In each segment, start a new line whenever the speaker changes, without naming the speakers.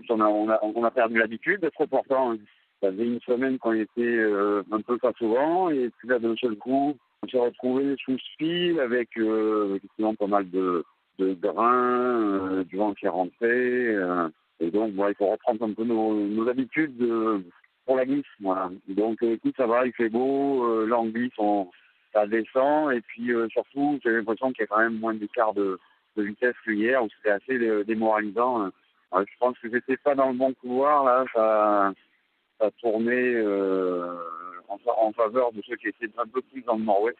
On a perdu l'habitude d'être au portant. Ça faisait une semaine qu'on était un peu pas souvent, et puis là, d'un seul coup, on s'est retrouvé sous ce fil avec effectivement pas mal de grains, du vent qui est rentré. Et donc, bon, il faut reprendre un peu nos habitudes pour la glisse. Voilà. Donc, écoute, ça va, il fait beau, là, en glisse, ça descend, et puis surtout, j'ai l'impression qu'il y a quand même moins d'écart de vitesse que hier, où c'était assez démoralisant. Je pense que j'étais pas dans le bon couloir, là, ça tournait en faveur de ceux qui étaient un peu plus dans le nord-ouest.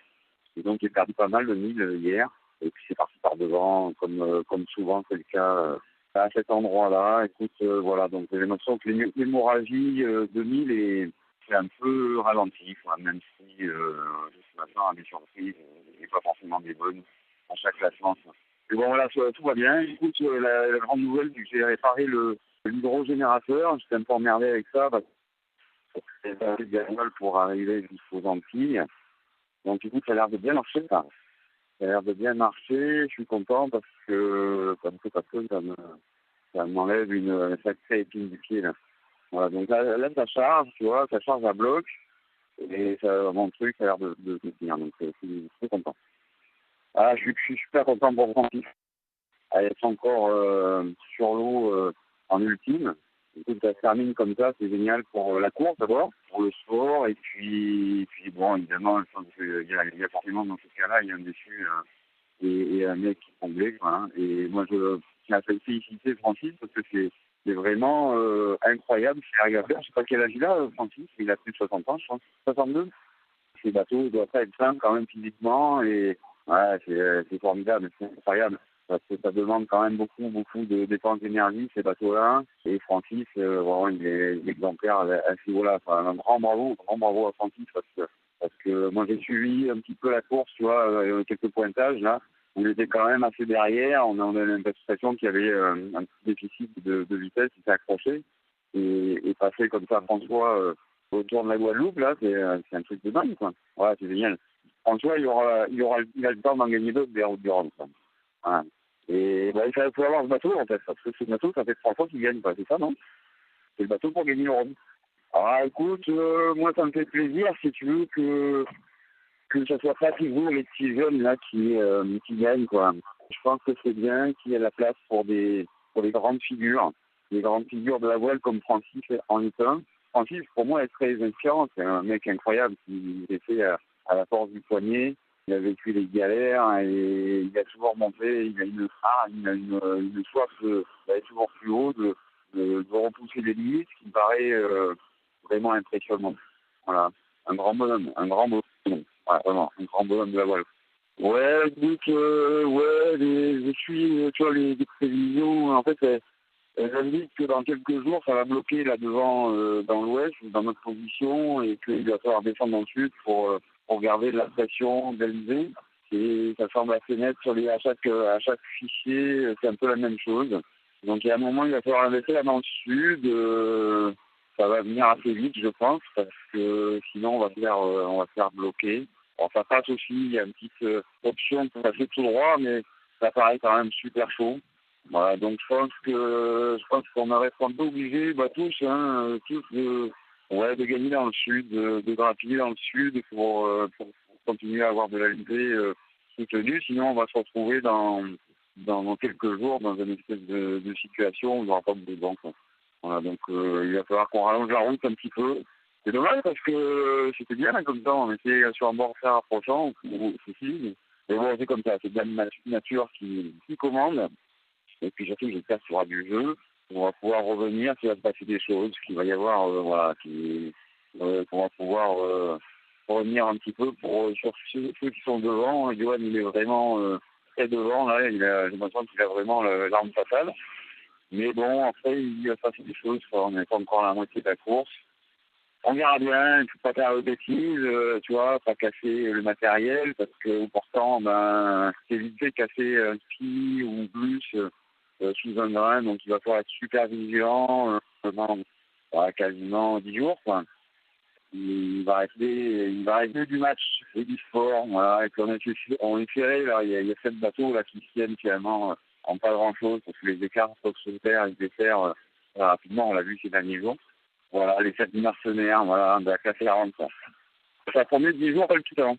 Et donc, j'ai perdu pas mal de milles hier. Et puis, c'est parti par devant, comme souvent c'est le cas à cet endroit-là. Écoute, voilà, donc j'ai l'impression que l'hémorragie de milles c'est un peu ralenti, quoi, même si ce matin, à mes surprises, n'est pas forcément des bonnes à chaque classement. Mais bon, voilà, tout va bien. Écoute, la grande nouvelle, c'est que j'ai réparé l'hydrogénérateur. J'étais un peu emmerdé avec ça, parce que c'est un peu diagonal pour arriver jusqu'aux Antilles. Donc, écoute, ça a l'air de bien marcher, ça. Ça a l'air de bien marcher. Je suis content parce que ça m'enlève une sacrée épine du pied, là. Voilà, donc là, ça charge, tu vois, ça charge à bloc. Et mon truc, ça a l'air de tenir. Donc, je suis très content. Ah, je suis super content pour Francis. À être encore sur l'eau en ultime. Écoute, ça se termine comme ça, c'est génial pour la course d'abord, pour le sport, et puis bon, évidemment, je pense qu'il y a forcément dans ce cas-là, il y a un déçu et un mec qui comblé, quoi, hein. Et moi, je tiens à féliciter Francis, parce que c'est vraiment incroyable ce qu'il arrive à faire. Je sais pas quel âge il a, Francis, il a plus de 60 ans, je pense, 62. Ces bateaux doivent pas être simples quand même physiquement, et ouais, c'est formidable, c'est incroyable. Parce que ça demande quand même beaucoup de dépenses d'énergie, ces bateaux-là. Et Francis, vraiment, il est exemplaire à ce niveau-là. Enfin, un grand bravo à Francis, parce que moi, j'ai suivi un petit peu la course, tu vois, quelques pointages, là, où il était quand même assez derrière. On a l'impression qu'il y avait un petit déficit de vitesse, il s'est accroché. Et passer comme ça, François, autour de la Guadeloupe, là, c'est un truc de dingue, quoi. Ouais, c'est génial. François, il a le temps d'en gagner d'autres des routes du Rhum, quoi. Voilà. Et bah, il faut avoir ce bateau, en fait, parce que ce bateau, ça fait 3 fois qu'il gagne, quoi. C'est ça, non? C'est le bateau pour gagner le Rhum. Alors, écoute, moi, ça me fait plaisir, si tu veux, que ça soit pas toujours les petits jeunes, là, qui gagnent, quoi. Je pense que c'est bien qu'il y ait la place pour les grandes figures. Les grandes figures de la voile, comme Francis en est un. Francis, pour moi, est très inspirant. C'est un mec incroyable qui est fait à la force du poignet. Il a vécu les galères et il a toujours monté. Il a une phare, il a une soif d'aller toujours plus haut, de repousser les limites, qui me paraît vraiment impressionnant. Voilà, un grand bonhomme. Ouais, vraiment, un grand bonhomme de la voile. Ouais, écoute, ouais, je suis, tu vois, les prévisions, en fait, elles indiquent que dans quelques jours, ça va bloquer là devant, dans l'ouest, dans notre position, et qu'il va falloir descendre dans le sud pour garder de la pression d'Alizé. Et ça semble assez net à chaque fichier, c'est un peu la même chose. Donc, il y a un moment, il va falloir investir là dans le sud. Ça va venir assez vite, je pense, parce que sinon, on va se faire bloquer. Bon, ça passe aussi, il y a une petite option pour passer tout droit, mais ça paraît quand même super chaud. Voilà, donc je pense qu'on aurait un peu obligé, tous de gagner dans le sud, de grappiller dans le sud pour continuer à avoir de la levée soutenue. Sinon, on va se retrouver dans quelques jours dans une espèce de situation où il n'y aura pas de banque. Voilà, donc il va falloir qu'on rallonge la route un petit peu. C'est dommage parce que c'était bien, comme ça, on était sur un bord très rapprochant, ceci. Mais bon, c'est comme ça, c'est bien la nature qui commande. Et puis surtout, j'espère qu'il y aura du jeu. On va pouvoir revenir, qu'il va se passer des choses, qu'il va y avoir, qu'on va pouvoir revenir un petit peu sur ceux qui sont devant. Johan, il est vraiment très devant, là, j'ai l'impression qu'il a vraiment l'arme fatale. Mais bon, après, il va se passer des choses, on n'est pas encore à la moitié de la course. On verra bien, il ne faut pas faire de bêtises, tu vois, pas casser le matériel, parce que pourtant, c'est éviter de casser un ski ou plus sous un grain, donc il va falloir être super vigilant pendant quasiment 10 jours, quoi. Il va rester du match et du sport, voilà, et puis on est ferré, là, il y a 7 bateaux là qui tiennent finalement en pas grand chose, parce que les écarts peuvent se faire et se défaire rapidement, on l'a vu ces derniers jours. Voilà, les 7 mercenaires, voilà, de la classe 40. Ça a tourné 10 jours, pas le tout avant.